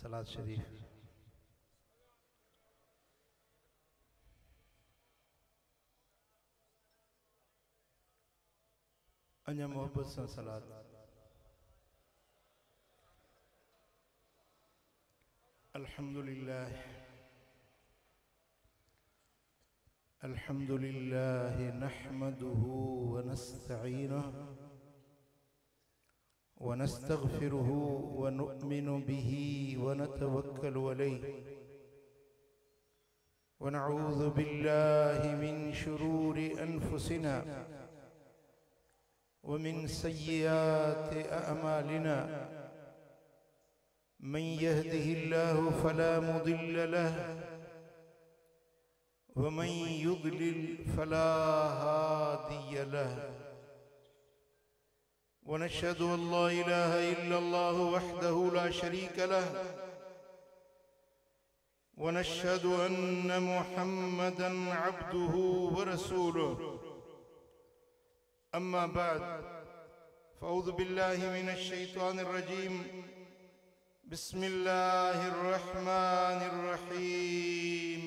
सलात शरीफ। अञा मोहब्बत से सलात। अल्हम्दुलिल्लाह अल्हम्दुलिल्लाह नहमदुहु व नस्तईनुहु व नस्तगफिरुहु व नु'मिनु बिही व नतवक्कलु अलैहि व नऊज़ु बिल्लाहि मिन शुरूरि अनफुसिना व मिन सय्यिआति अअमालिना मन यहदिहिल्लाहु फला मुदिल्ल लहु व मन युद्लिल फला हादिय लहु व नशहदु अल्ला इलाहा इल्लल्लाह वहदहु ला शरीक लहु व नशहदु अन्न मुहम्मदन अब्दुहु व रसूलुहु अम्मा बाद फ़अऊज़ु बिल्लाहि मिनश शैतानिर रजीम बिस्मिल्लाहिर रहमानिर रहीम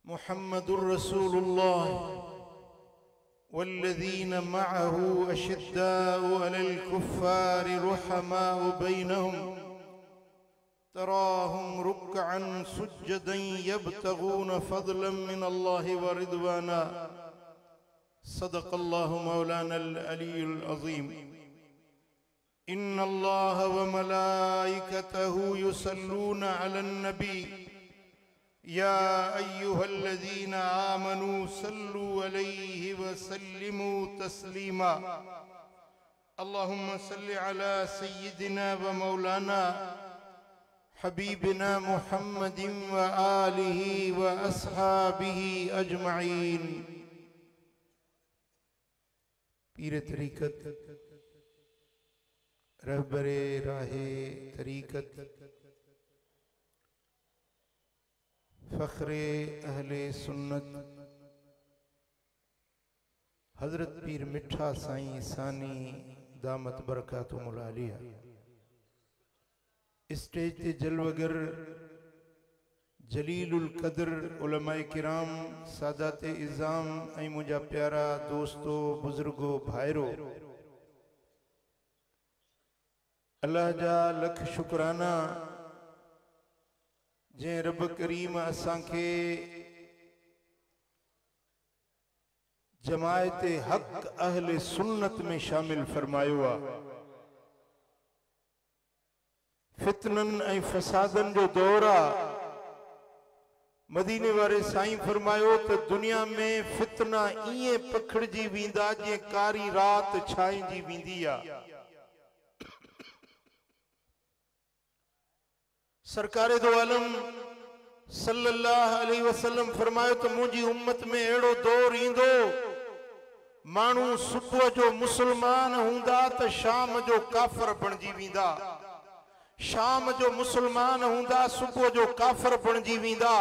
मुहम्मदुर रसूलुल्लाह वल्लज़ीन मअहु अशिद्दाउ अलल कुफ़्फ़ारि रुहमाउ बैनहुम तराहुम रुक्अन सुज्जदन यब्तगून फ़ज़लन मिनल्लाहि व रिज़वाना सदक़ल्लाहु मौलानल अलीयुल अज़ीम। इन्नल्लाह व मलाइकतहु युसल्लूना अलन नबी या अय्युहल्लज़ीना आमनू सल्लू अलैहि व सल्लिमू तस्लीमा। अल्लाहुम्मा सल्लि अला सय्यिदिना व मौलाना हबीबिना मुहम्मदिन व आलिहि व अस्हाबिहि अजमईन। पीर तरीक़त रहबरे राहे तरीक़त फ़ख्रे अहले सुन्नत हज़रत पीर मिठा साईं सानी दामत बरकातुहुल आलिया स्टेज ते जलवगर जलीलुल कदर उलमाए किराम सादाते इज़ाम ऐं मुझा प्यारा दोस्तो बुजुर्गो भाइरो अल्लाह जा लख शुक्राना जे रब करीम असांखे जमायते हक अहले सुन्नत में शामिल फरमायो आ। फितनन ऐं फसादन जो दौर आ। मदीने वारे साईं फरमायो तो दुनिया में फितना इए पखड़जी वींदा जे कारी रात छाईंदी वींदी आ। सरकारे दो आलम सल्लल्लाहु अलैहि वसल्लम फरमायो तो मुझी उम्मत में एड़ो दौर इंदो मानू सुबह जो मुसलमान हुंदा तो शाम जो काफर बनजी वींदा। शाम जो मुसलमान हुंदा सुबह जो काफर बनजी वींदा।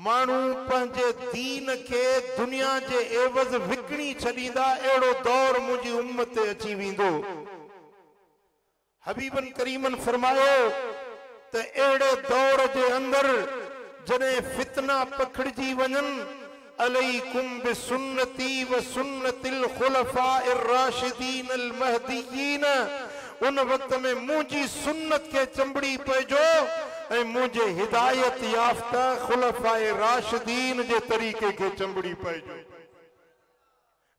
मानू पंहिंजे दीन के दुनिया जे एवज़ विकणी छॾींदा। एड़ो दौर मुझी उम्मत अची वींदो। हबीबन करीमन फरमायो तो एड़े दौर जे अंदर जने फितना पखड़जी वञन अलैकुम बिसुन्नती व सुन्नतिल खुलफाइर राशिदीन अल महदीयीन। उन वक्त में मुझी सुन्नत के चंबड़ी पइजो ऐं मुझे हिदायत याफ्ता खुलफाए राशिदीन जे तरीके के चंबड़ी पइजो।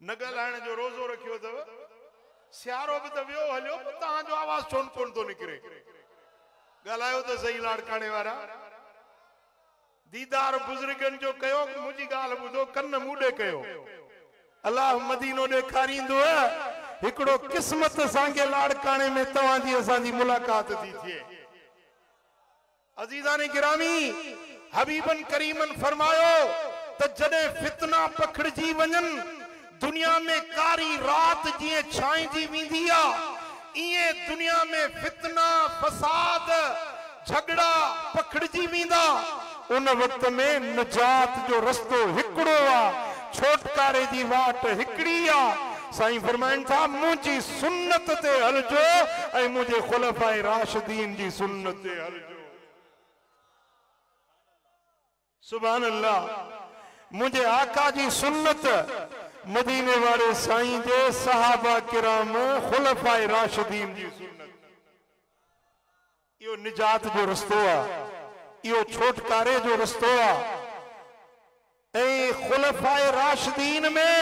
न ॻाल्हाइण जो रोज़ो रखियो अथव। सियारो बि त वियो हलियो तव्हां जो आवाज़ छो कोन थो निकिरे। ॻाल्हायो तो सही लाड़काने वारा। दीदार बुजुर्गन जो कयो मुझी ॻाल्हि ॿुधो कन मूॾे कयो। अल्लाह मदीनो ॾेखारींदो हिकड़ो किस्मत सांगे लाड़काने में तव्हांजी असांजी मुलाकात थी थिए। अजीज़ाने गिरामी हबीबन करीमन फरमायो त जॾहिं फितना पखड़जी वञन दुनिया में कारी रात जीअं छांइजी वेंदी आ इए दुनिया में फितना फसाद झगड़ा पखड़जी वेंदा। उन वक्त में निजात जो रस्तो हिकड़ो आ। छोटकारे जी वाट हिकड़ी आ। साईं फरमाइन था मुझी सुन्नत ते हलजो ऐं मुझे खुलफाए राशिदीन जी सुन्नत ते हलजो। सुभान अल्लाह। मुझे आका जी सुन्नत मदीने वाले साईं जे सहाबा किराम खुलफाए राशिदीन जी सुन्नत, यो निजात जो रस्तो आ, यो छोटकारे जो रस्तो आ। ऐं खुलफाए राशिदीन में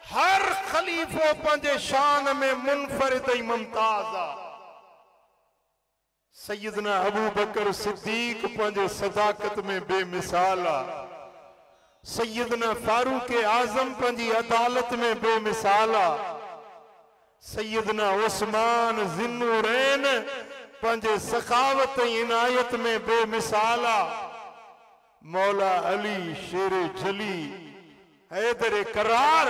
हर खलीफो पंहिंजे शान में मुनफरिद ऐं मुमताज आ। सैयदना अबू बकर सिद्दीक पंहिंजे सदाकत में बेमिसाल आ। सैयदना फारूक आजम पंहिंजी अदालत में बेमिसाल आ। सैयदना उस्मान ज़िन्नुरैन पंहिंजे सखावत ऐं इनायत में बेमिसाल आ। मौला अली शेर जली हैदर करार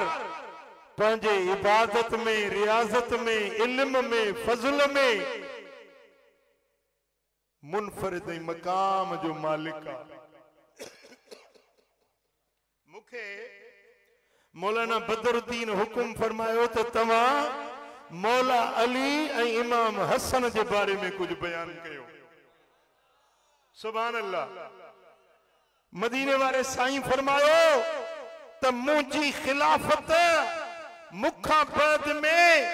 पंहिंजे इबादत में, रियाजत में, इल्म में, फजल में मुनफरिद मकाम जो मालिक आ। मुखे मौलाना बदरुद्दीन हुकुम फरमायो तो तवा मौला अली ऐं इमाम हसन के बारे में कुछ बयान कयो। सुभान अल्लाह। मदीने वाले साईं फरमायो तो मुझी खिलाफत मुखा बाद में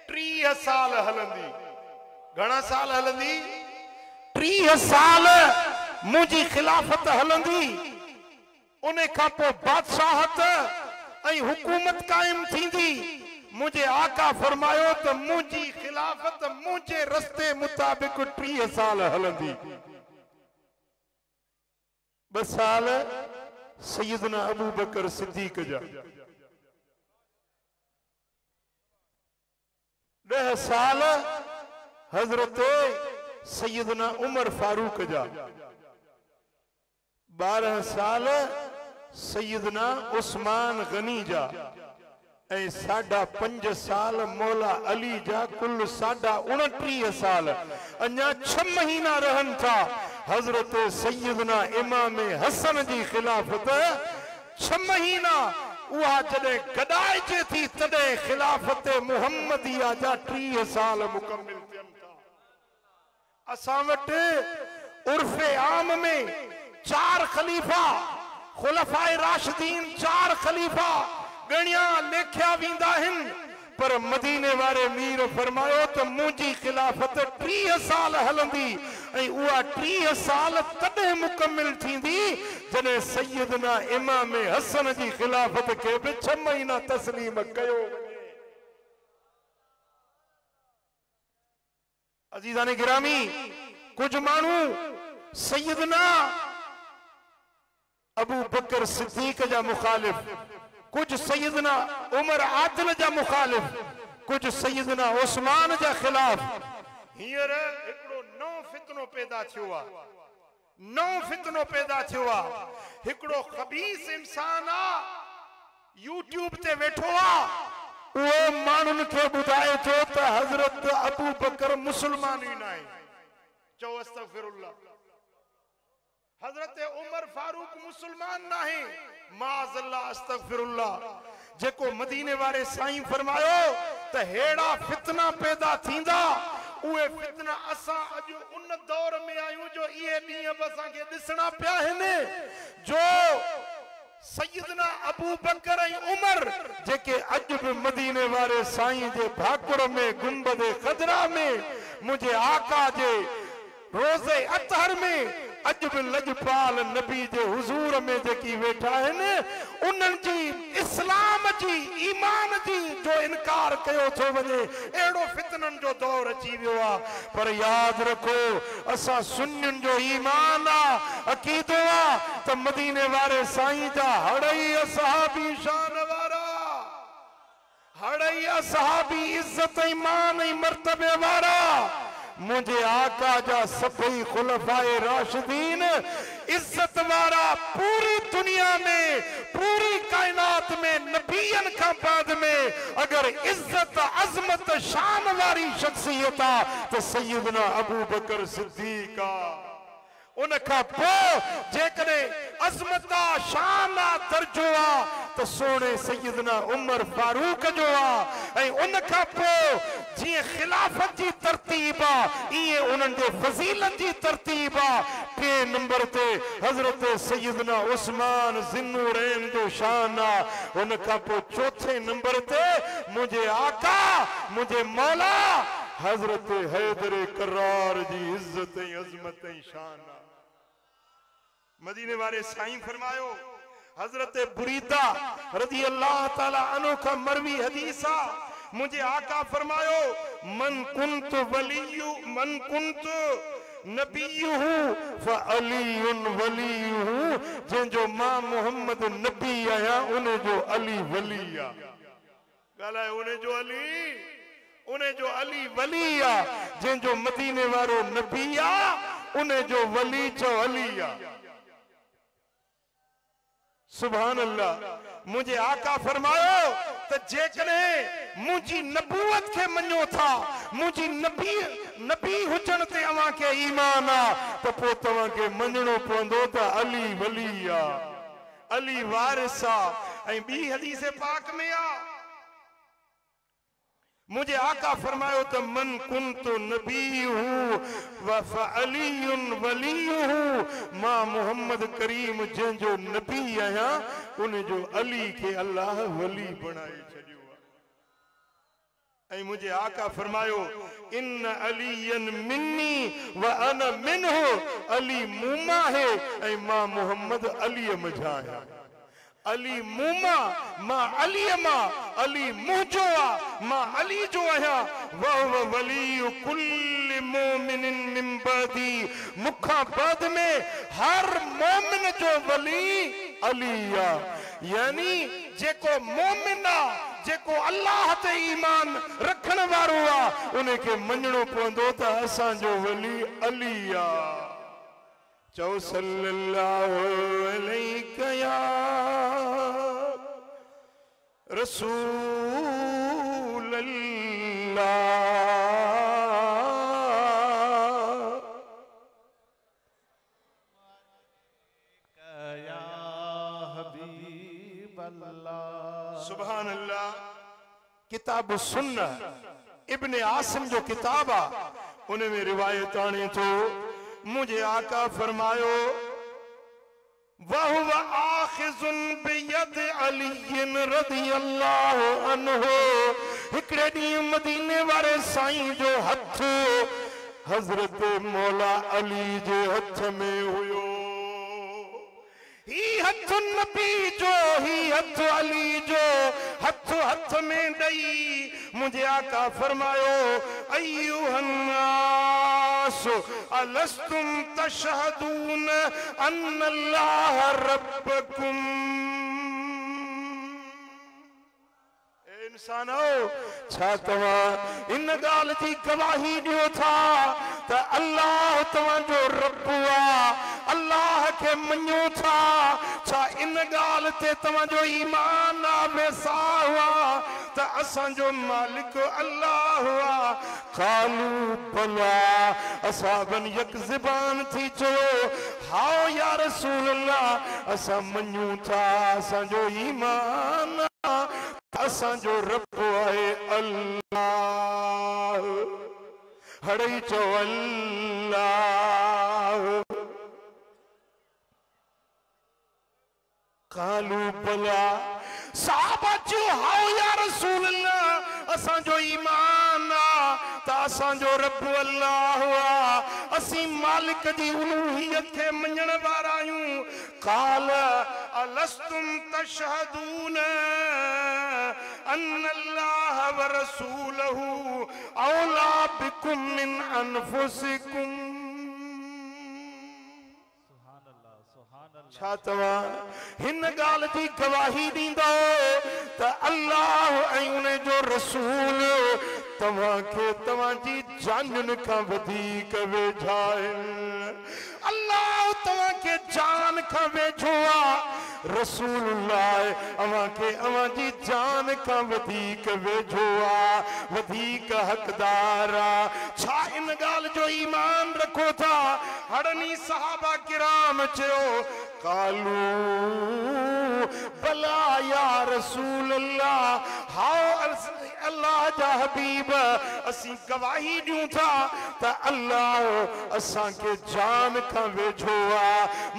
30 साल हलंदी। घना साल हलंदी? 30 साल मुझी खिलाफत हलंदी। उन्हें का पो बादशाहत ऐं हुकूमत कायम थींदी। मुझे आका फरमायो तो मुझी खिलाफत मुझे रस्ते मुताबिक 30 साल हलंदी। 2 साल सैयदना अबू बकर सिद्दीक जा, 10 साल हजरत सैयदना उमर फारूक जा, 12 साल सैयदना उस्मान गनी जा ऐं 5.5 साल मौला अली जा, कुल 29.5 साल। अञा 6 महीना रहन था हजरत सैयदना इमाम हसन जी खिलाफत। 6 महीना उहा जॾहिं गॾाइजे थी तॾहिं खिलाफत मुहम्मदिया जा 30 साल मुकम्मिल थियनि था। असां वटि उर्फ़े आम में 4 खलीफ़ा खुलफाए राशिदीन 4 खलीफ़ा गणिया लेखिया वींदा आहिनि, पर मदीने वाले मीर फरमायो तो मुझी खिलाफत 30 साल हलंदी ऐं उहा 30 साल तॾहिं मुकम्मिल थींदी जॾहिं सैयदना इमाम हसन जी खिलाफत के भी 6 महीना तस्लीम कयो वञे। अजीज़ाने गिरामी, कुछ मानू सैयदना अबू बकर सिद्दीक जा मुखालिफ, कुछ सैयदना उमर आदिल जा मुखालिफ, कुछ सैयदना उस्मान जा खिलाफ। हींअर हिकिड़ो नओं फितनो पैदा थियो आ, नओं फितनो पैदा थियो आ। हिकिड़ो खबीस इंसान आ, यूट्यूब ते वेठो आ, वो मानुन के बुधाए थो त हजरत अबू बकर मुसलमान ही ना है। चो अस्तगफिरुल्लाह। हजरत उमर फारूक मुसलमान ना है, माज़अल्लाह अस्तगफिरुल्लाह। जेको मदीने वाले साईं फरमायो त हेड़ा फितना पैदा थींदा, उहे फितना असां अज उन दौर में आयूं जो ये ॾींहं बि असांखे ॾिसणा पिया आहिनि जो सैयदना अबू बकर ऐं उमर जेके अज भी मदीने वाले साईं जे भाकुर में गुंबद खदरा में मुझे आका जे रोज़े अतहर में अज भी लजपाल नबी जे हुजूर में जेकी वेठा आहिनि, उन्हनि जी इस्लाम जी ईमान जी जो इनकार कयो थो वञे, अहिड़ो फितननि जो दौर अची वियो आहे। पर यादि रखो असां सुन्नियुनि जो ईमान आहे, अक़ीदो आहे त मदीने वारे साईं जा हड़ई असहाबी शान वारा, हड़ई असहाबी इज्जत ऐं मान ऐं मर्तबे वारा, मुझे आका जा सभई खुलफाए राशिदीन इज्जत वारा, पूरी दुनिया में पूरी कायनात में नबियन का बाद में अगर इज्जत अजमत शान वारी शख्सियत आ तो सैयदना अबू बकर सिद्दीक आ। उनका पो जेकरे अजमता शान दर्जो तो सोने सैयदना उमर फारूक जो उनका पो जी खिलाफत की तरतीब ये उन्होंने फजीलत की तरतीब के नंबर ते हजरत सैयदना उस्मान जिन्नुरैन जो शान उनका पो चौथे नंबर ते मुझे आका मुझे मौला हजरत हैदर करार जी इज्जत अजमत शान मदीने वाले साईं फरमायो हजरत बुरीदा रजी अल्लाह ताला अन्हु का मरवी हदीसा मुझे आका फरमायो मन कुंतु वलियु मन कुंतु नबीहु फअलीयुन वलीहु जो मां मोहम्मद नबी आया उन्हें जो अली वलिया गाला उन्हें जो अली वलिया जो मदीने वारो नबिया उन्हें जो वली चो अलिया सुभान अल्लाह मुझे आका फरमायो तो जेकने मुझी नबूवत के मनो था मुझी नबी हुजन ते अवा के ईमान आ तो पो तवा के मनणो पवंदो त अली वलिया अली वारिसा ऐं बी हदीस पाक में आ मुझे आका फरमायो तो मन कुंतु नबीहु व फअलीयुन वलीहु मां मोहम्मद करीम जो नबी आया उन्हें जो अली के अल्लाह वली बनाए छड़ियो ऐं मुझे आका फरमायो इन अलीयन मिन्नी व अना मिन्हु अली मूमा है ऐं मां मोहम्मद अली मझा है अली मूमा मां अली मां अली मुजोआ मां अली जो आया वह वली कुल्ल मोमिनिन मिन बदी मुखा बाद में हर मोमिन जो वली अलिया यानी जेको मोमिना जेको अल्लाह ते ईमान रखण वारो आ उन्हें के मञणो पवंदो त असां जो वली अलिया चौ सल्लल्लाहु अलैहि या रसूल अल्लाह या हबीब अल्लाह सुभान अल्लाह किताब सुन्नह इब्ने आसिम जो किताब आ उनमें रिवायत आने तो मुझे आका फरमायो वह आखिजुन बियद अली रज़ियल्लाहु अन्हु हिकड़े ॾींहुं मदीने वारे साईं जो हथ हजरत मौला अली जे हथ में हुयो ही हथ नबी जो ही हथ अली जो हथ हथ में दई मुझे आका फरमायो अय्युहन्नास अलस्तुम तशहदून अन्नल्लाह रब्बकुम इंसानो छा तवा इन गाल की गवाही दियो था त अल्लाह तवा जो रब आ अल्लाह के मन्यो था छा इन गाल ते तवा जो ईमान आ वेसावा त असां जो मालिक अल्लाह आ कालू बला असाबन यक ज़बान थी चो हाओ या रसूल अल्लाह असां मन्यो था असां जो ईमान असां जो रब है अल्लाह हड़ई चो अल्लाह कालू बला साहबा चो हाओ या रसूल अल्लाह असां जो ईमान आ त असां जो रब अल्लाह आ असी मालिक जी उलूहियत के मञण वारा आहियूं काल अलस्तुम तशहदून अन्नल्लाह व रसूलहु औला बिकुम मिन अनफुसिकुम छा तवा हिन गाल की गवाही दींदो त अल्लाह ऐं उन जो रसूल तवा के तवा जी जान का वधीक वेझा अल्लाह तवा के जान का वेझो आ रसूलुल्लाह अवा के अवा जी जान का वधीक वेझो आ वधीक हकदार आ छा इन गाल जो ईमान रखो था हड़नी सहाबा किराम चयो कालू बला या रसूल अल्लाह हाओ अल्लाह जा हबीब असी गवाही दूं था त अल्लाह असां के जान का वेझो आ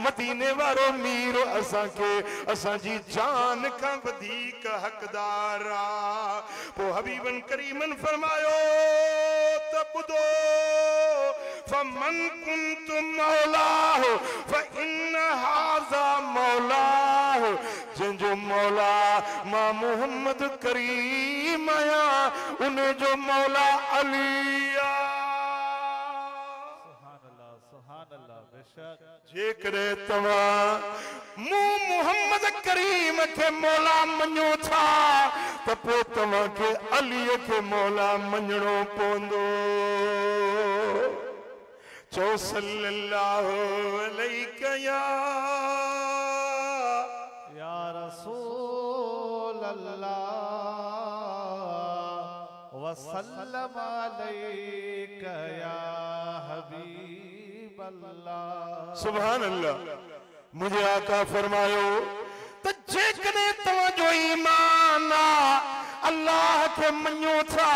मदीने वारो मीर असां के असां जी जान का वधीक हकदार आ पो हबीबन करीमन फरमायो त बुधो फमन कुंतुम मौलाह फइन हाज़ा मौलाह जो मौला मां मोहम्मद करीम आया उन्हें जो मौला अलिया सुभान अल्लाह बेशक जेकरे तवा मु मोहम्मद करीम के मौला मञो था त पो तवा के अली के मौला मञणो पोंदो चो सल्लल्लाहु अलैहि या रसूल अल्लाह वसल्लम अलैका या हबीब अल्लाह। सुभान अल्लाह। मुझे आका फरमायो तो जेकने तवजो ईमान अल्लाह के मञो था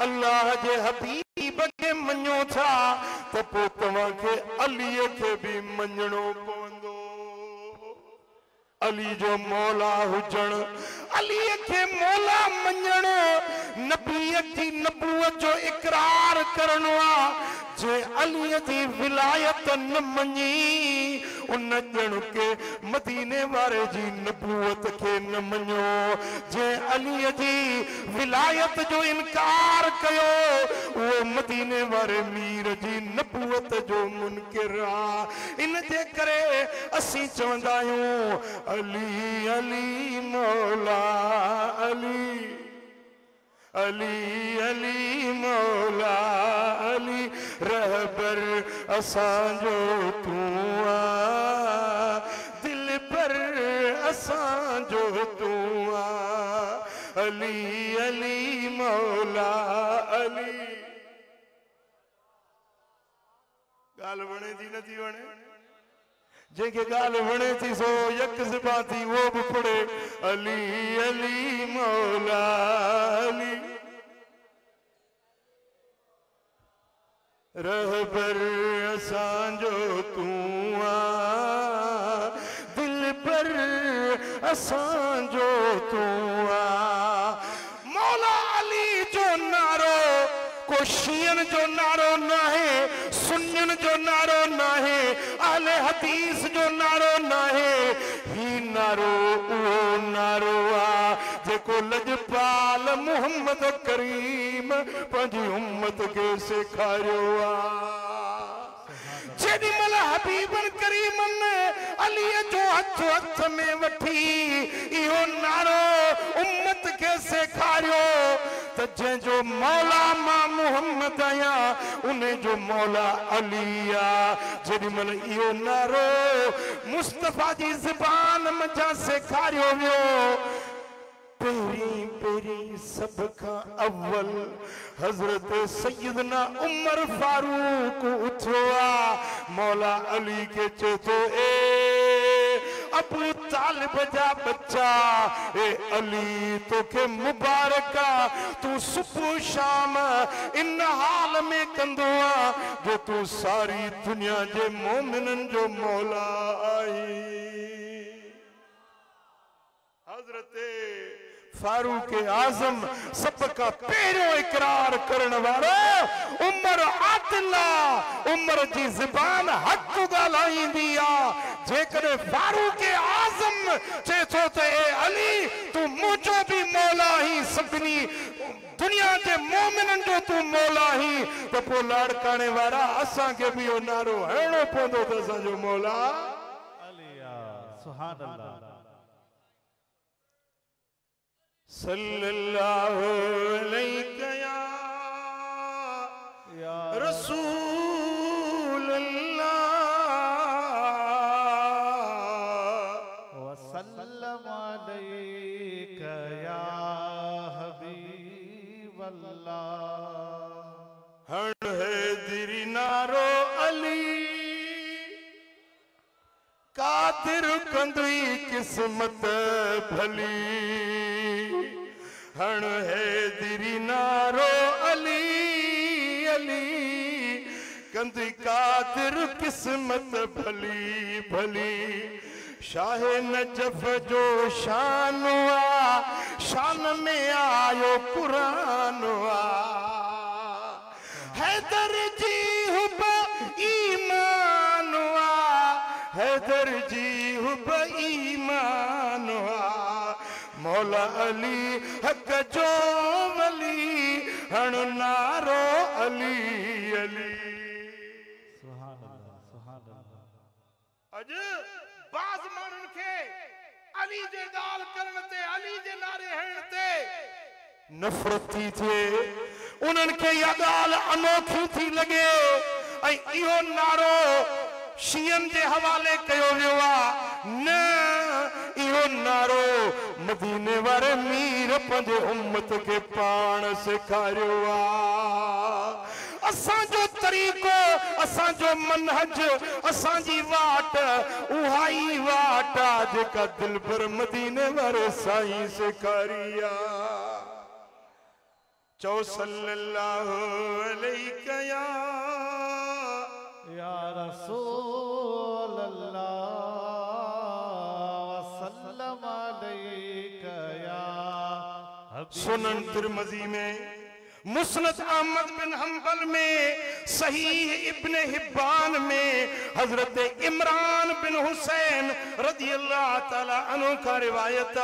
अल्लाह जे हबीब के मञो था तो पो तवा के अली के भी मञणो पवंदो अली जो मौला हुजण अली के मौला मञण नबी की नबूवत जो इकरार करणो आ जे अली की विलायत न मञी उन ॼण के मदीने वारे जी नबूवत के न मञो जे अली जी विलायत जो इनकार कयो वो मदीने वारे मीर जी नबूवत जो मुनकिर आ इन जे करे असी चवंदा आहियूं अली अली मौला अली अली अली मौला अली रहबर असांजो तू आ दिल पर असांजो तू आ अली अली मौला अली गाल वणे थी नथी वणे जेके गाल वणे थी सो यक ज़िबा थी वो भी पढ़े अली अली मौला अली रहबर असांजो तू आ दिल पर असांजो तू आ मौला अली जो नारो को शियन जो नारो ना है सुन्नन जो नारो ना है अहले हदीस जो नारो ना है ही नारो वो नारो आ जेको लजपाल मोहम्मद करीम पंजी उम्मत के सिखारियो आ जेडी मल हबीबन करीमन अली जो हथ हथ में वठी इहो नारो उम्मत के सिखारियो त जो मौला मां मोहम्मद आया उन्हें जो मौला अली आ जेडी मल इहो नारो मुस्तफा जी ज़बान मजा सिखारियो वियो पेरी पेरी सब का अव्वल हजरत सैयदना उमर फारूक उठो आ मौला अली के चेतो ए अबू तालिब जा बच्चा ए अली तो के मुबारका तू सुबह शाम इन हाल में कंदो आ जो तू सारी दुनिया जे मोमिनन जो मौला आई हजरत फारूक आजम सबका पहिरियों इकरार करण वारो उमर आदिला उमर जी ज़बान हक ॻाल्हाईंदी आ जेकॾहिं फारूक आजम चए थो त ए अली तू मुंहिंजो बि मौला ही सभिनी दुनिया के मोमिनन जो तू मौला ही त पोइ लाड़काणे वारा असांखे बि इहो नारो हणणो पवंदो त असांजो मौला अलिया सुभान अल्लाह सल्लल्लाहु अलैहि या रसूल अल्लाह वसल्लम अलैका या हबीब अल्लाह हण है ख़ातिर कंदुई किस्मत भली हण हैदरी नारो अली अली कंदुई ख़ातिर किस्मत भली भली शाह नजफ जो शान शान में आयो कुरान हैदर जी हुब ईमान हैदर जी हुब ईमान मौला अली हक जो वली हण नारो अली अली अज बाज़ माण्हुनि खे अली जे ॻाल्हि करण ते अली जे नारे हणण ते नफ़रत थी थिए उन्हनि खे इहा ॻाल्हि अनोखी थी लॻे ऐं इहो नारो शियनि जे हवाले कयो वियो आहे न इहो नारो मदीने वारे मीर पंहिंजे उम्मत खे पाण सेखारियो आहे असांजो तरीक़ो असांजो मनहज असांजी वाट उहा ई वाट आहे जेका दिलबर मदीने वारे साईं सेखारी आहे चओ सल्लल्लाहु अलैहि या रसूल अल्लाह वसल्लम अलैका या सुनन तिरमिज़ी में मुस्नद अहमद बिन हंबल में सहीह इब्न हिब्बान में हजरत इमरान बिन हुसैन रज़ी अल्लाह ताला अन्हु का रिवायत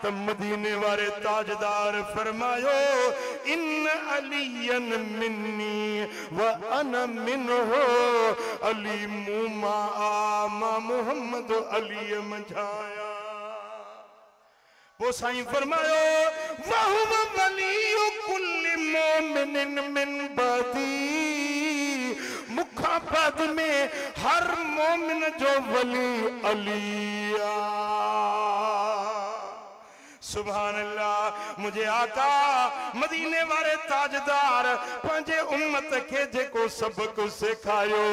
त मदीने वारे ताजदार फरमायो इन अलियन मिन्नी व अना मिन्हु अली मुमा आमा मुहम्मद अली मझाया वो साईं फरमायो वहुव वलियु कुल्लि मोमिनिन मिन बदी मुखा बाद में हर मोमिन जो वली अलिया सुभान अल्लाह मुझे आका मदीने वाले ताजदार पंहिंजे उम्मत के जेको सबक सिखायो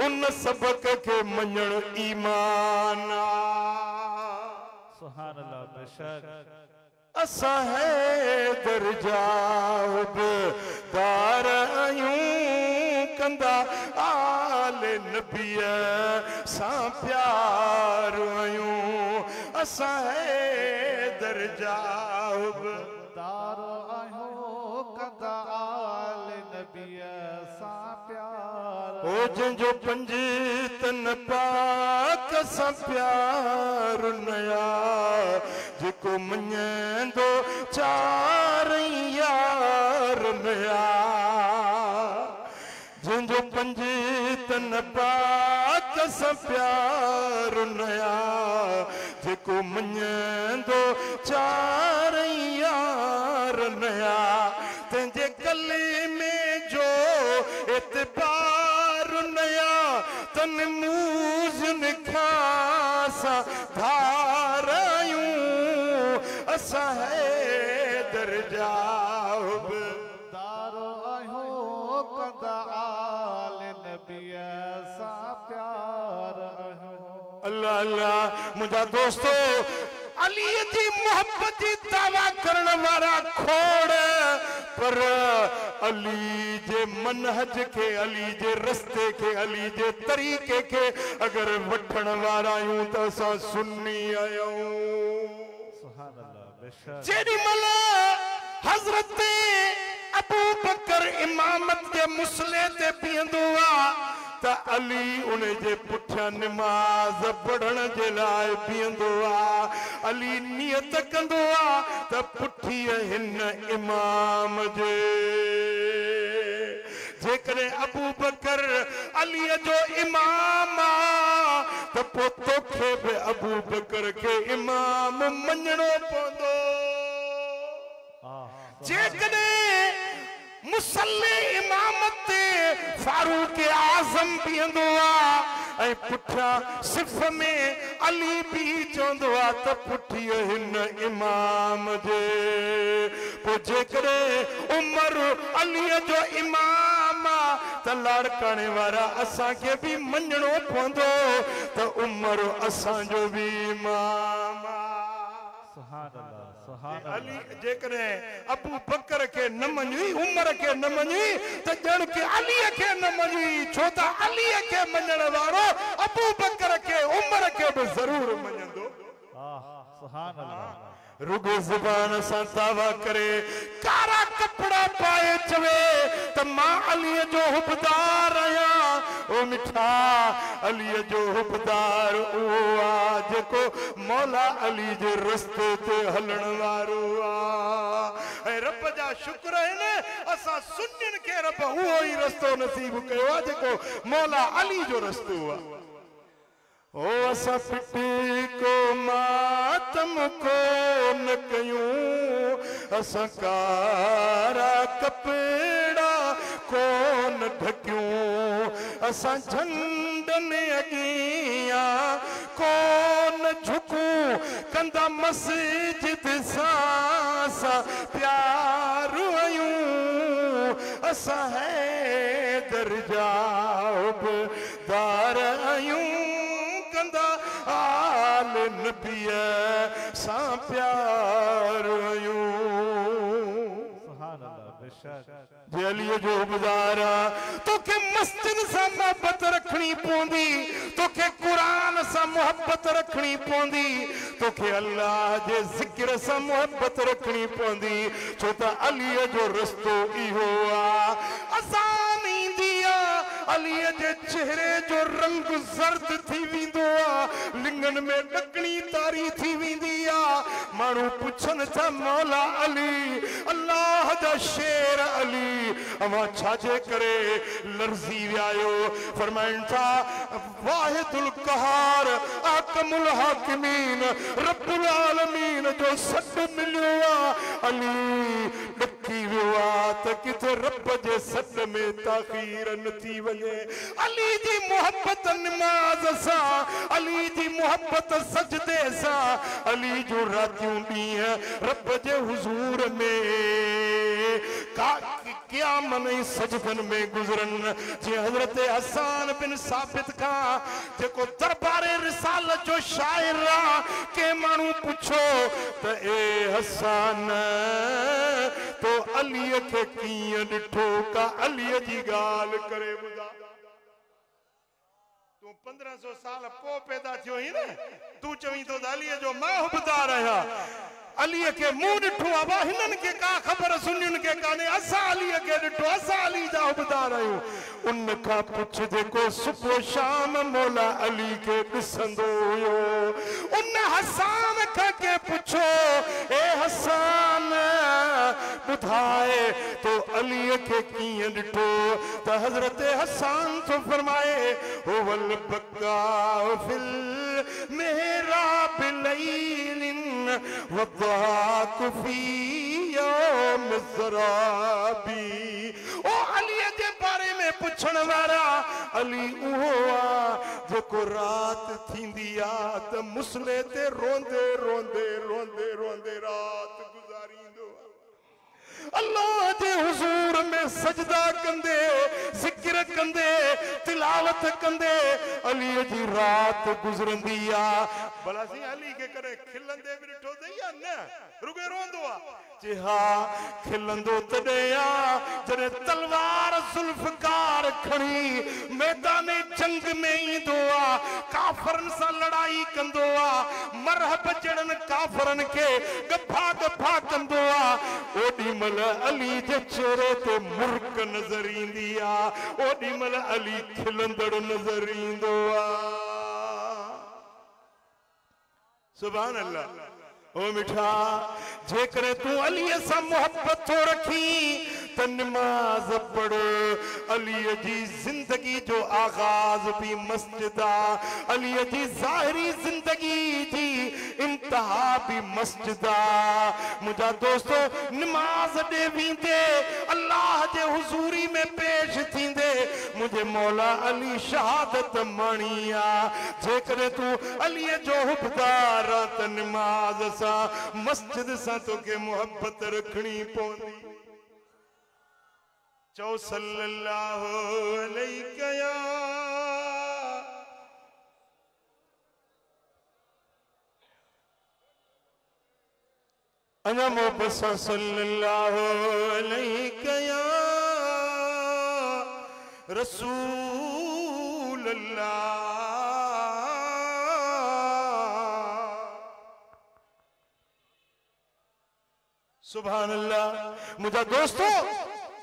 उन सबक के मञण ईमान सुभान अल्लाह बेशक असा है दरजाब दार आयूं कंदा आल नबीय सा प्यार आयूं असा है दरजाब दार आयूं कंदा आल नबीय सा प्यार ओ जंजो पंज तन पाक सा प्यार नया जेको मञंदो चार यार नया जंजो पंज तन पाक सा प्यार नया जेको मञंदो चार यार नया तंहिंजे गले में जो एतबार नया तन मूज़न खासा धारायूं असा है दरजाब दारो आयो कंदा आल नबीय सा प्यार आयो अल्लाह अल्लाह मुझा दोस्तों अली जी मोहब्बत जी दावा करण वारा खोड़ पर अली जे मनहज के अली जे रस्ते के अली जे तरीके के अगर वठण वारा आयूं त असां सुन्नी आयूं सुभान अल्लाह बेशक जेडी मल हजरत अबू बकर इमामत के मुसले ते पींदो आ त अली उन जे पुठियां नमाज पढ़ण जे लाइ पींदो आ अली नियत कंदो आ त पुठी हिन इमाम जे जेकॾहिं अबू बकर अली जो इमाम आ त पोइ तोखे बि अबू बकर के इमाम मञणो पवंदो जेकॾहिं मुसल्ले इमामत ते फारूक आज़म बीहंदो आ ऐं पुठियां सिफ़ में अली बि चवंदो आ त पुठी हिन इमाम जे पोइ जेकॾहिं उमर अलीअ जो इमाम आ त लाड़काने वारा असां के भी मञणो पवंदो त उमर असां जो भी इमाम अली जेकरे अबू बकर के न मञी उमर के न मञी त जण के अली के न मञी छो त अली के मञण वारो अबू बकर के उमर के भी जरूर मञंदो सुभान अल्लाह रुगो ज़ुबान सां दावा करे कारा कपड़ा पाए चवे त मां अली जो हुबदार आहियां ओ मिठा अली जो हुबदार उहो आ जेको मौला अली जे रस्ते ते हलण वारो आ ऐं रब जा शुक्र आहिनि असां सुन्नियुनि खे रब उहो ई रस्तो नसीब कयो आहे जेको मौला अली जो रस्तो आहे ओ असा पिटी को मातम को न कयूं असा कारा कपड़ा को न ढकियूं असा झंडन अगियां को न झुकूं कंदा मस्जिद सां प्यार आयूं असा है दर्जा दार आयूं आल नबिया सा प्यार आयूं सुभान अल्लाह बेशक जे अली जो गुजारा तोखे मस्जिद सा मोहब्बत रखनी पौंदी तोखे कुरान सा मोहब्बत रखनी पौंदी तोखे अल्लाह जे जिक्र सा मोहब्बत रखनी पौंदी छो त अली जो रस्तो इहो आ आसान ईंदी आ अली जे चेहरे जो रंग जर्द थी विंदो आ लिंगन में डकणी तारी थी विंदी आ मानू पुछन था मौला अली अल्लाह दा शेर अली अमा छाजे करे लर्जी व्यायो फरमाइन था वाहिदुल कहार आकमुल हाकिमीन रब्बुल आलमीन जो सद मिलियो आ अली डकी वियो आ त किथे रब जे सद में ताखीर न थी वञे अली जी मोहब्बत नमाज सा अली जी मोहब्बत सजदे सा अली जो रातियों ॾींहं रब जे हुजूर में क्या मन सजदन में गुजरन जे हजरत हसन बिन साबित का जेको दरबारे रिसालत जो शायर आ के मानू पूछो त ए हसन तो अली के कीअं ॾिठो का अली जी गाल करे ॿुधा तू 1500 साल पो पैदा थियो ही न तू चवी तो अली जो मां हुबदार आहियां अली के मुंह ॾिठो आहे हिनन के का खबर सुनियुन के काने असा अली के ॾिठो असा अली जा हुबदार आहियूं उन का पुछ जेको सुबह शाम मौला अली के ॾिसंदो हुयो उन हसन का के पुछो ए हसन बुधाए तो अली के कीअं ॾिठो त हजरत हसन तो फरमाए हो वल बका फिल मेहराब लैलिन वदाक फी यौम ज़राबी ओ अली जे बारे में पुछण वारा अली उहो आ जेको रात थींदी आ त मुसले ते रोंदे रोंदे रोंदे रोंदे रात गुजारींदो अल्लाह जे हुजूर में सजदा कंदे जिक्र कंदे तिलावत कंदे अली जी रात गुजरंदी आ भला सी अली के करे खिलंदे भी ॾिठो अथई या न रुगे रोंदो आ जे हा खिलंदो तॾहिं आ जॾहिं तलवार जुल्फकार खणी मैदान जंग में ईंदो आ काफरन सां लड़ाई कंदो आ मरहब जड़न काफरन के गफा गफा कंदो आ ओडी मल अली जे चेहरे ते मुर्क नजर ईंदी आ ओडी मल अली खिलंदड़ नजर ईंदो आ सुभान अल्लाह ओ मिठा जेकर तू अली से मोहब्बत तो रखी त नमाज पढ़ अली जी जिंदगी जो आगाज भी मस्जिद आ अली जी ज़ाहिरी जिंदगी जी इंतहा भी मस्जिद आ मुझा दोस्तों नमाज दे वींदे अल्लाह जे हुजूरी में पेश थींदे मुझे मौला अली शहादत माणी आ जेकर तू अली जो हुबदार त नमाज सा मस्जिद सा तो के मोहब्बत रखनी पौंदी चो सल्लल्लाहु अलैहि या अना मोहब्बत सल्लल्लाहु अलैहि या रसूल अल्लाह। सुभान अल्लाह। मुझा दोस्तों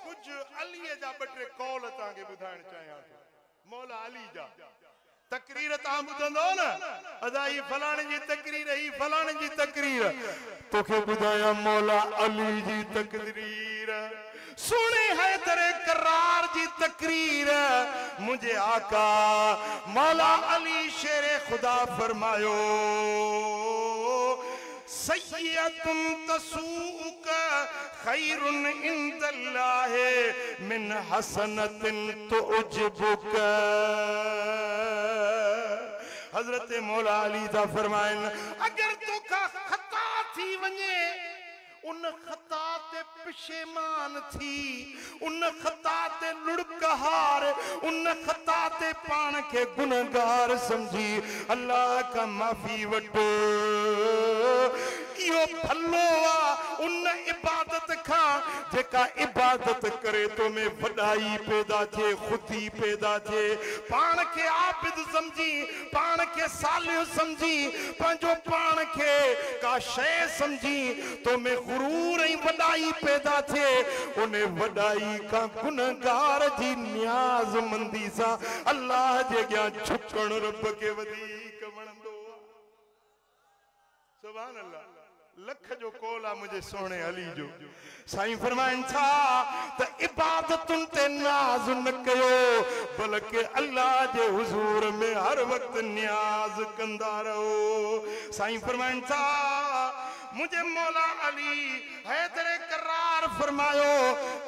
कुछ अली जा बटे कौल ताके बुधाइण चाहियां थो। मौला अली जा तकरीर ता बुधंदो न अदाई फलाणे जी तकरीर ही फलाणे जी तकरीर तोखे बुधाया मौला अली जी तकरीर सुने है तेरे करार जी तकरीर मुझे आका मौला अली शेरे खुदा फरमायो सय्यतुन तसूक खैरुन इंदल्लाह मिन हसनतिन तुअजबुक। हजरत मौला अली दा फरमाइन अगर तोखा खता थी वने उन खता ते पिशेमान थी उन खता ते लुड़कहार उन खता ते पान के गुनहगार समझी अल्लाह का माफी वटो यो भलो उन इबादत खा जेका इबादत करे तो में वडाई पैदा थे खुदी पैदा थे पान के आबिद समझी पान के सालिह समझी पंजो पान के का शय समझी तो में गुरूर ही वडाई पैदा थे उन्हें वडाई का गुनहगार जी न्याज मंदी सा अल्लाह जे गया झुकण रब के वधीक वणंदो। सुभान अल्लाह। लख जो कोला मुझे सोने अली जो साईं फरमाइन था त इबादतुन ते नाज न कयो बल्कि अल्लाह जे हुजूर में हर वक्त न्याज कंदा रहो। साईं फरमाइन था मुझे मौला अली हैदरे करार फरमायो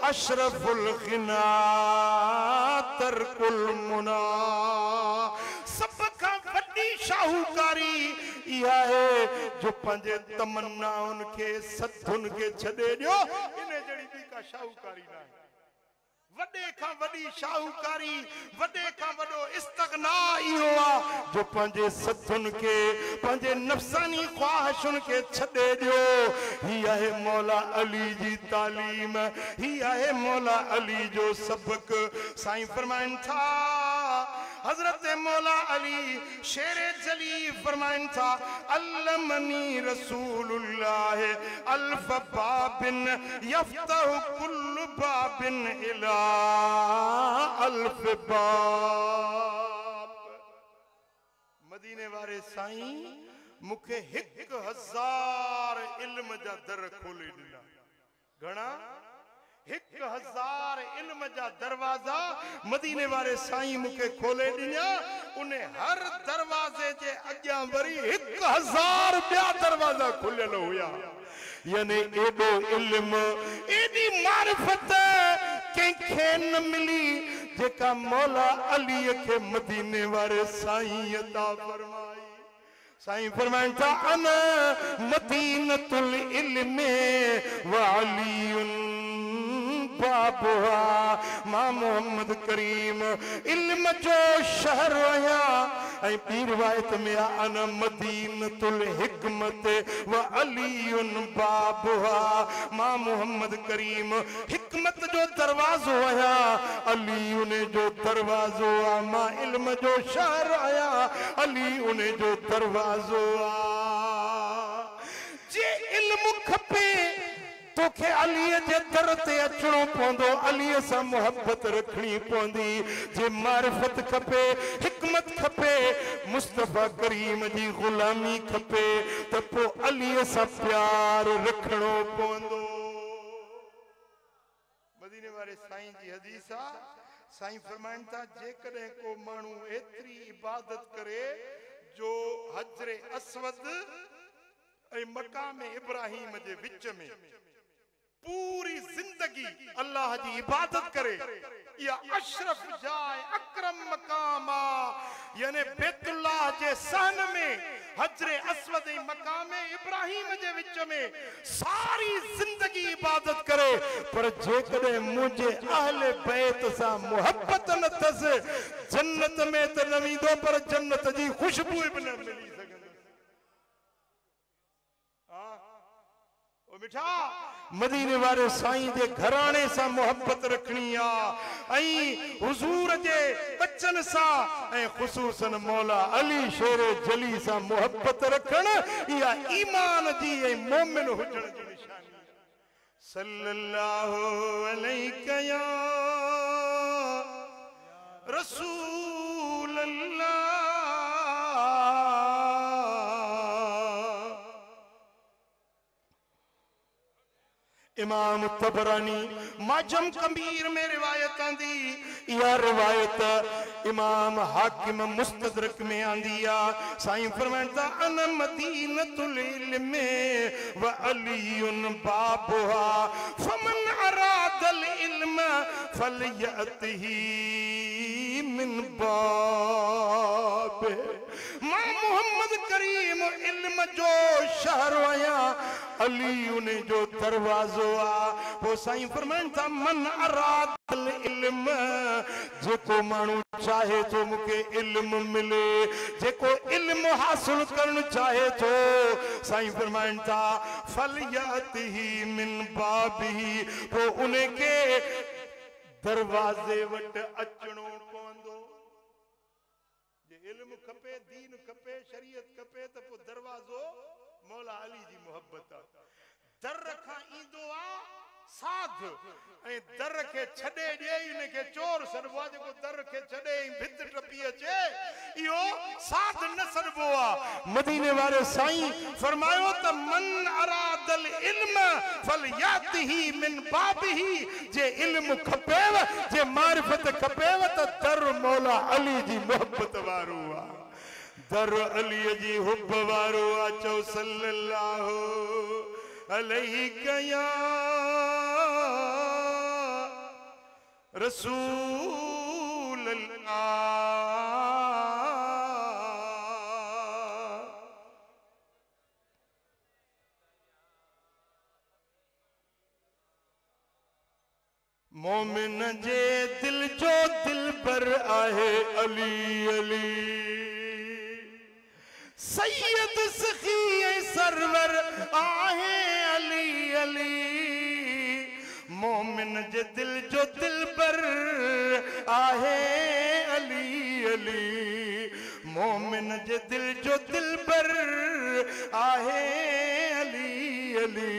अशरफुल गिना तरकुल मुना सब का वड्डी शाहूकारी इहा है जो पंजे तमन्ना उनके सदुन के छदे दियो इने जड़ी दी का शाहूकारी ना वडे का वडी शाहूकारी वडे का वडो इस्तगना इहो आ जो पंजे सदुन के पंजे नफसानी ख्वाहिशुन के छदे दियो। ही है मौला अली जी तालीम ही है मौला अली जो सबक। साईं फरमाइन था हजरत मौला अली शेरे जली फरमाइन था अल्लमनी रसूलुल्लाह अल्फ बाबिन यफ्तहु कुल्लु बाबिन इला अल्फ बाब। मदीने वारे साईं मुखे 1000 इल्म जा दर खोले दिला। घणा 1000 इल्म जा दरवाजा मदीने वारे साईं मुखे खोले दिया उन्हें हर दरवाजे जे अग्या वरी 1000 ॿिया दरवाजा खुलियल हुया। यानी एडो इल्म एडी मारिफत कंहिंखे न मिली जेका मौला अली के मदीने वारे साईं अता फरमाई। साईं फरमाइन था अना मदीनतुल इल्मे व अलीउन बाबुहा मां मोहम्मद करीम इल्म जो शहर आया ऐ पीर रिवायत में अना मदीनतुल हिकमत व अलीउन बाबुहा मां मोहम्मद करीम हिकमत जो दरवाजो आया अली उन्हें जो दरवाजो आ मां इल्म जो शहर आया अली उन्हें जो दरवाजो आ। जे इल्म खपे तोखे अलीअ जे दर ते अचणो पवंदो अलीअ सां मोहब्बत रखणी पवंदी। जे मारिफत खपे हिकमत खपे मुस्तफा करीम जी गुलामी खपे त पोइ अलीअ सां प्यार रखणो पवंदो। मदीने वारे साईं जी हदीस आ साईं फरमाइन था जेकॾहिं को माण्हू एतिरी इबादत करे जो हजरे असवद ऐं मकाम इब्राहिम जे विच में पूरी जिंदगी अल्लाह जी इबादत करे या अशरफ जाए अकरम मकाम यानी बैतुल्लाह जे सहन में हजरे अस्वद मकाम इब्राहिम जे विच में सारी जिंदगी इबादत करे पर जेकॾहिं मुझे अहले बैत सा मोहब्बत न थस जन्नत में त न वेंदो पर जन्नत जी खुशबू भी न मिली सघंदसि। ओ मिठा मदीने वाले साईं जे घराणे सा मोहब्बत रखनी आ ऐं हुजूर जे बच्चन सा ऐं खुसूसन मौला अली शेर जली सा मोहब्बत रखण इहा ईमान जी ऐं मोमिन हुजण जी निशानी आहे। सल्लल्लाहु अलैका या रसूल अल्लाह। इमाम तबरानी माजम कबीर में रिवायत आंदी या रिवायत इमाम हाकिम मुस्तदरक में आंदी आ। साईं फरमाता अन मदीनतुल इल्म व अलीउन बाबुहा फमन अरादल इल्म फलयतिही मिन बाब। मां मोहम्मद करीम इल्म जो शहर आया अली उन्हें जो दरवाजो आ। वो साईं फरमाता मन अरादल इल्म जेको मानू चाहे तो मुके इल्म मिले जेको इल्म हासिल करन चाहे तो साईं फरमाता फलयतिही मिन बाबिही वो उन्हें के दरवाजे वट अचणो पवंदो। जे इल्म खपे दीन खपे शरीयत खपे तो पो दरवाजो मौला अली जी मोहब्बत आ। दर खां ईंदो आ साध ऐं दर खे छॾे ॾे इन खे चोर सॾबो आहे। जेको दर खे छॾे भित टपी अचे इहो साध न सॾबो आहे। मदीने वारे साईं फरमायो त मन अरादल इल्म फलयातिही मिन बाबिही जे इल्म खपेव जे मारिफत खपेव त दर मौला अली जी मोहब्बत वारो आहे। दर अली जी हुब वारो आ। चओ सल्लल्लाहु अलैका या रसूल अल्लाह। मोमिन जे दिल जो दिलबर आहे अली अली। सैयद सखी सरवर आहे अली अली। मोमिन जे दिल जो दिलबर आहे अली अली। मोमिन जे दिल जो दिलबर आहे अली अली।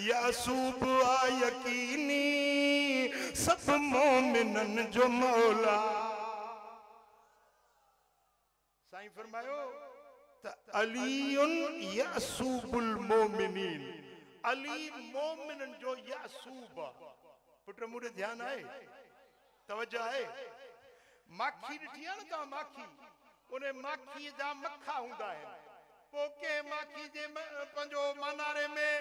यासूब आ यकीनी सब मोमिनन जो मौला। साईं फरमायो त अलीउन यासूबुल मोमिनीन अली मोमिनन जो यासूब आ। पुट मुड़े ध्यान आहे तवज्जो आहे। माखी ॾिठी आहे न तव्हां माखी उन माखी जा मखा हूंदा आहिनि। पोइ कंहिं माखी जे पंहिंजो मानारे में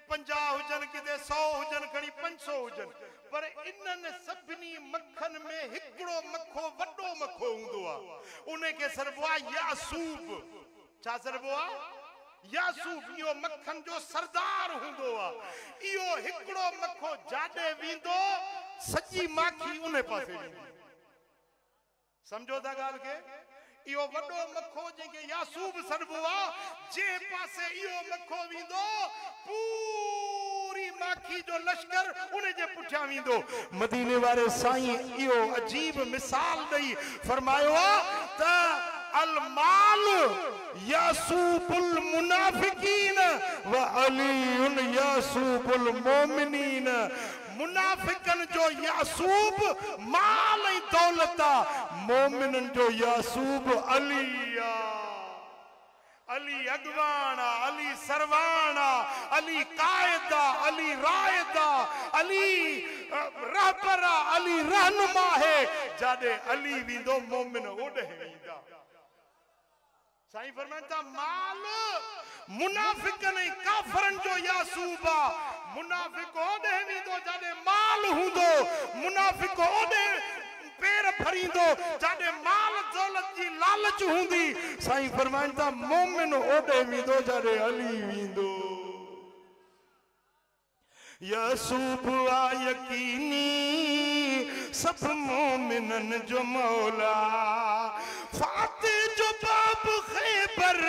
50 हुजनि किथे 100 हुजनि खणी 500 हुजनि पर इन्हनि सभिनी मखन में हिकिड़ो मखो वॾो मखो हूंदो आहे उन खे सॾिबो आहे यासूब। छा सॾिबो आहे यासूब। इहो मखन जो सरदार हूंदो आहे। इहो हिकिड़ो मखो जाॾे वेंदो सॼी माखी उन पासे वेंदी। समझो था ॻाल्हि खे। इहो वॾो मखो जंहिंखे यासूब सॾिबो आहे जे पासे इहो मखो वेंदो पूरी माखी जो लश्कर उन जे पुठियां वेंदो। मदीने वारे साईं इहो अजीब मिसाल ॾेई फरमायो आहे त अल माल यासूबुल मुनाफिकीन व अलीउन यासूबुल मोमिनीन। मुनाफिकन जो यासूब माल ऐं दौलत आहे। मोमिनन जो यासूब अली आहे। अली अगवान आहे अली सरवान आहे अली कायद आहे अली रायद आहे अली रहबर आहे अली रहनुमा आहे। जाॾे अली वेंदो मोमिन ओॾे वेंदा। साईं फरमाता माल मुनाफिकन ऐं काफरन जो यासूब आहे। मुनाफिक ओॾे वेंदो जाॾे माल हूंदो। मुनाफिक ओॾे पेर फरींदो जाॾे माल दौलत जी लालच लालच हूंदी साईं फरमाइनि था मोमिन ओॾे वेंदो जाॾे अली वेंदो यसूब आ यकीनी सब मोमिनन जो मौला फाते जो बाब खैबर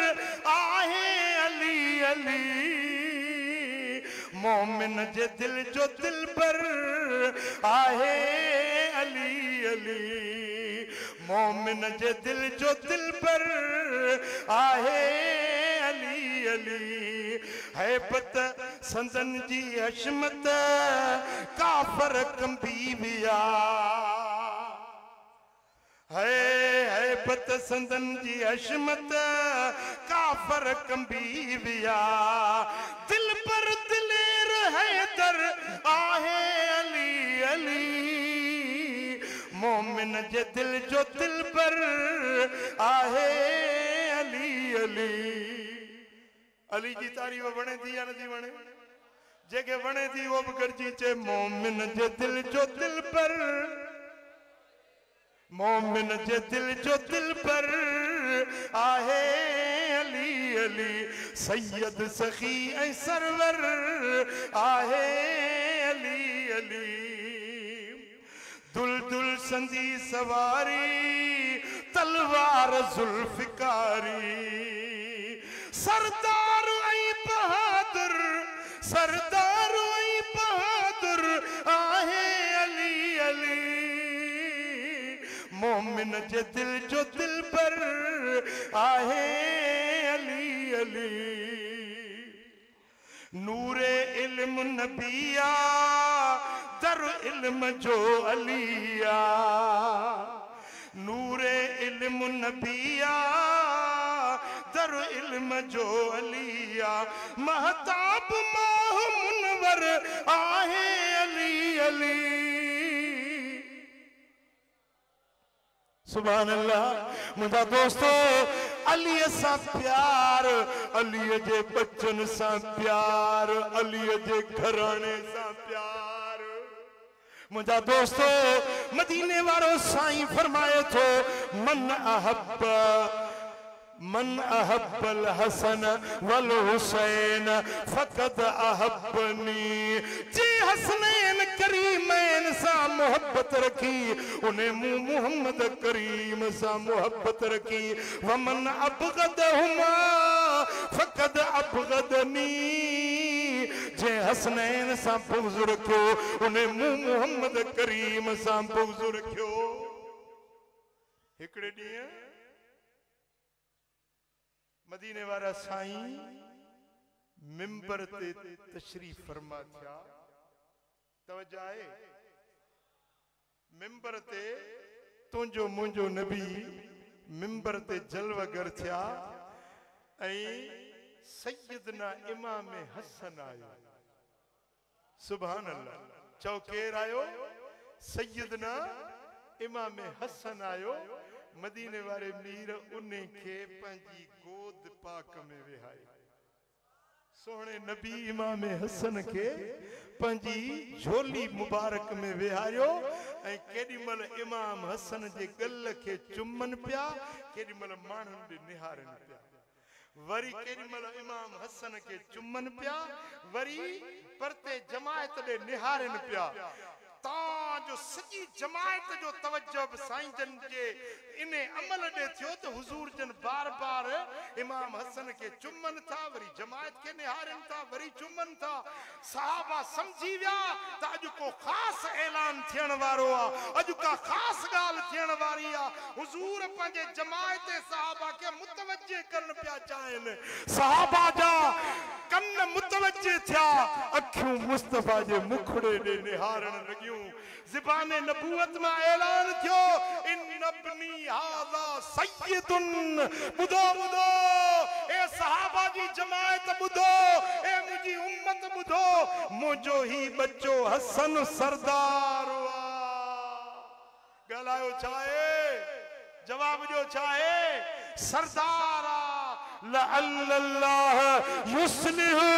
आहे अली अली मोमिन जे दिल जो दिलबर आहे अली अली मोमिन जे दिल जो दिलबर आहे अली अली हैबत संदन जी हशमत काफर कंबी विया हैबत संदन जी हशमत काफर कंबी विया दिल पर दिलेर हैदर आहे अली अली मोमिन जे दिल जो दिल पर आहे अली अली अली जी तारीफ़ वणे थी या नथी वणे जेके वणे थी वो बि गॾिजी चए मोमिन जे दिल जो दिल पर मोमिन जे दिल जो दिल पर आहे अली अली सैयद सखी ऐं सरवर आहे अली अली दुल दुल संदी सवारी तलवार जुल्फिकारी सरदार ऐं बहादुर सरदार ऐं बहादुर आहे अली अली मोमिन जे दिल जो दिल पर आहे अली अली नूरे इल्म नबिया दर इल्म जो अलिया नूरे इल्म नबिया दर इल्म जो अलिया महताब माह मुनवर आहे अली अली सुभान अल्लाह मुझा दोस्तों अली सा प्यार अली जे बच्चन सा प्यार अली जे घराने सा प्यार मुझा दोस्तों मदीने वारो साईं फरमाए थो मन अहब्बल हसन वल हुसैन फकद अहब्बनी जी हसनैन करीमैन सा मोहब्बत रखी उन्हें मुहम्मद करीम सा मोहब्बत रखी वमन अबगदहुमा फकद अबगदनी जे हसनैन सा बुग़्ज़ रखियो उन्हें मुहम्मद करीम सा बुग़्ज़ रखियो हिकड़े ॾींहुं मदीने वारा साईं मिंबर ते तशरीफ फरमा थिया तवज्जो आहे मिंबर ते तुंहिंजो मुंहिंजो नबी मिंबर ते जलवगर थिया ऐं सैयदना इमाम हसन आयो सुभान अल्लाह चओ केर आयो सैयदना इमाम हसन आयो मदीने वारे मीर उन्हें के पंजी गोद पाक में विहाई सोहणे नबी इमाम हसन के पंजी झोली मुबारक में विहारियो ऐं केॾीमहिल इमाम हसन जे गल के चुमन पिया केॾीमहिल माण्हुनि ॾे निहारनि पिया वरी केॾीमहिल इमाम हसन के चुमन पिया वरी परते जमायत ॾे निहारनि पिया जो सजी जमायत जो तवज्जो साईं जन जे इन अमल दे थियो तो हुजूर जन बार बार इमाम हसन के चुमन था वरी जमायत के निहारन था वरी चुमन था सहाबा समझी विया त अज को खास ऐलान थियण वारो आ अज का खास गाल थियण वारी आ हुजूर पंजे जमायत सहाबा के मुतवज्जे करन पिया चाहन सहाबा जा कन मुतवज्जे थिया अखियों मुस्तफा जे मुखड़े दे निहारन लगियूं ज़बान नबूवत में ऐलान थियो इन नबनी हाज़ा सय्यदुन बुधो बुधो ए सहाबा जी जमायत बुधो ए मुझी उम्मत बुधो मुझो ही बच्चो हसन सरदार गलायो चाहे जवाब जो चाहे सरदारा लअल्लाह युस्लिहु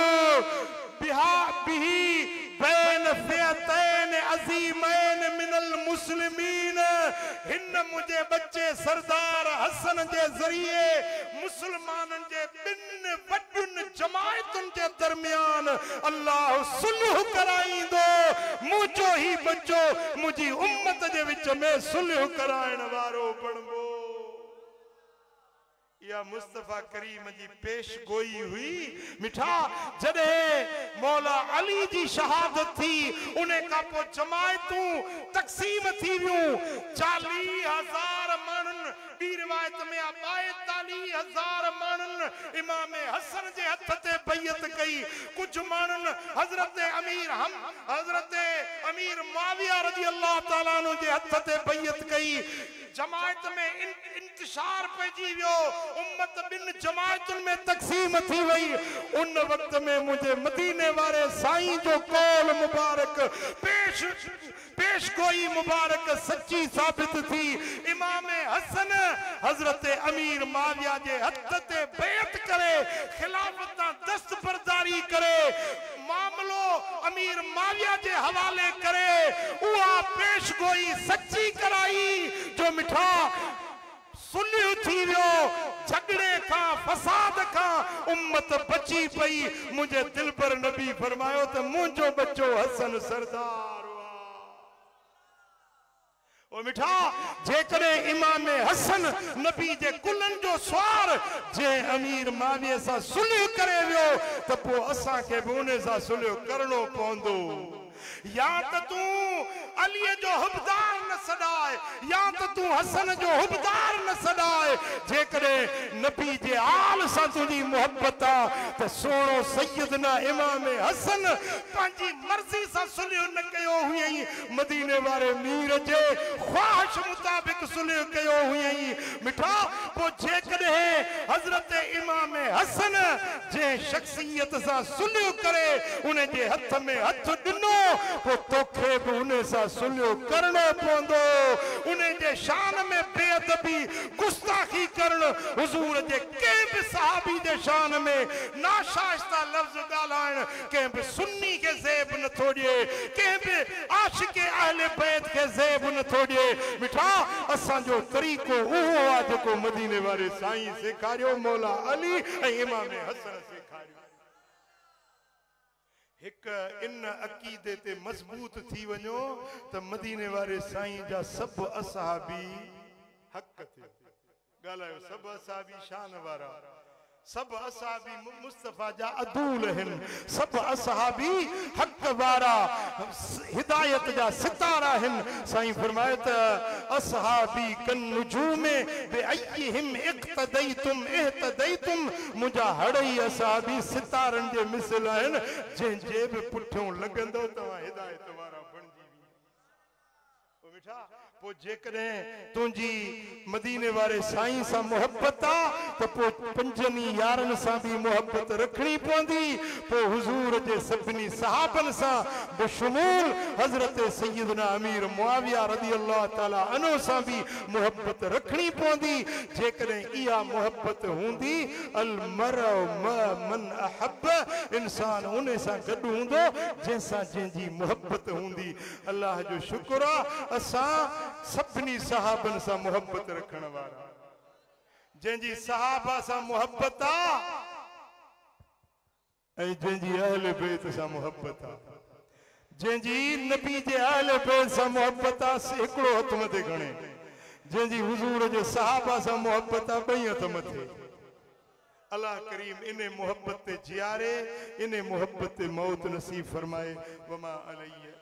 बिहा बिही बैन फियतैन अज़ीमैन मिनल मुस्लिमीन हिन मुझे बच्चे सरदार हसन जे ज़रिए मुसलमानन जे बिन वॾुनि जमायतुनि जे दरमियान अल्लाह सुलह कराईंदो मुझो ही बच्चो मुझी उम्मत जे विच में सुलह कराइण वारो बणबो। या मुस्तफा करीम जी पेश गोई हुई मिठा जडे मौला अली जी शहादत थी उन्हें का पो जमायतूं तकसीम थी वियूं 40,000 माण्हुनि ॿी रिवायत में 42,000 माण्हुनि इमाम हसन जे हथ ते बैयत कई। कुछ माण्हुनि हज़रत अमीर मुआविया रज़ी अल्लाह ताला अन्हु जे हथ ते बैयत कई। जमायत में इंतशार पइजी वियो उम्मत बिन जमायतुनि में तकसीम थी वई। उन वक्त में मुझे मदीने वारे साईं जो कौल मुबारक पेश गोई मुबारक सच्ची साबित थी। इमाम हसन हजरत अमीर मुआविया जे हथ ते बैत करे खिलाफत दस्तबरदारी करे मामलो अमीर मुआविया जे हवाले करे उहा पेश गोई सच्ची कराई जो मिठा सुलह थी वियो झगड़े का फसाद का उम्मत बची पई। मुझे दिल पर नबी फरमायो तो मुझो बच्चो हसन सरदार ओ मिठा जेकरे इमाम हसन नबी जे कुलन जो स्वार जे अमीर मुआविया सा सुलह करे वियो तो पो असा के भी उन सा सुलह करणो पवंदो। या तो तू अली जो हुबदार न सदाए या तो तू हसन जो हुबदार न सदाए जेकरे नबी जे आल सा तुझी मोहब्बत आ तो सोनो सैयदना इमाम हसन पांजी मर्जी सा सुलह न कयो हुई मदीने वाले मीर जे ख्वाहिश मुताबिक सुलह कयो हुई। मिठा वो जेकरे हजरत इमाम हसन जे शख्सियत सा सुलह करे उन्हें जे हथ में हथ दिनो वो तोखे भी उन्हें सा सुलह करनो पवंदो। उन्हें जे शान में बेअदबी गुस्ताखी करण हुजूर जे के भी सहाबी जे शान में नाशाइस्ता लफ्ज गालाइन के भी सुन्नी के ज़ेब न थोड़िए के भी आशिक अहले बैत के ज़ेब न थोड़िए। मिठा असा जो तरीको उहो आ जेको मदीने वाले साईं सेखारियो मौला अली ऐं इमाम हसन सेखारियो। एक इन अकीदे ते मजबूत थी वञो त मदीने वाले साईं जा सब असहाबी हक थे गालायो सब असहाबी शान वारा सब असहाबी मुस्तफा जा अदूल हन सब असहाबी हक वारा हिदायत जा सितारा हन। साईं फरमाए त असहाबी कन नुजूम बेअयहिम इक्तदैतुम इहतदैतुम मुजा हड़ई असहाबी सितारन जे मिसल हन जे जे भी पुठियों लगंदो तवा हिदायत वारा बणजी ओ मिठा पो जेकरे तुंजी मदीने वाले साईं सा मोहब्बत आ तो पो पंजनी यारन सा भी मोहब्बत रखनी पवंदी। पो हुजूर जे सभनी सहाबन सा बशमूल हजरत सैयदना अमीर मुआविया रज़ी अल्लाह ताला अन्हु सा भी मोहब्बत रखनी पवंदी। जेकरे इया मोहब्बत हुंदी अल मरउ मन अहब इंसान उन सा गड हुंदो जैसा जंजी मोहब्बत हुंदी। अल्लाह जो शुक्र आ असा सभनी सहाबन सा मोहब्बत रखण वारा जंजी सहाबा सा मोहब्बत आ ऐं जंजी अहले बैत सा मोहब्बत आ जंजी नबी जे अहले बैत सा मोहब्बत आ हिकड़ो हथ मथे खणे जंजी हुजूर जे सहाबा सा मोहब्बत आ ॿई हथ मथे। अल्लाह करीम इन्हें मोहब्बत ते जियारे इन्हें मोहब्बत ते मौत नसीब फरमाए। वमा अलैहि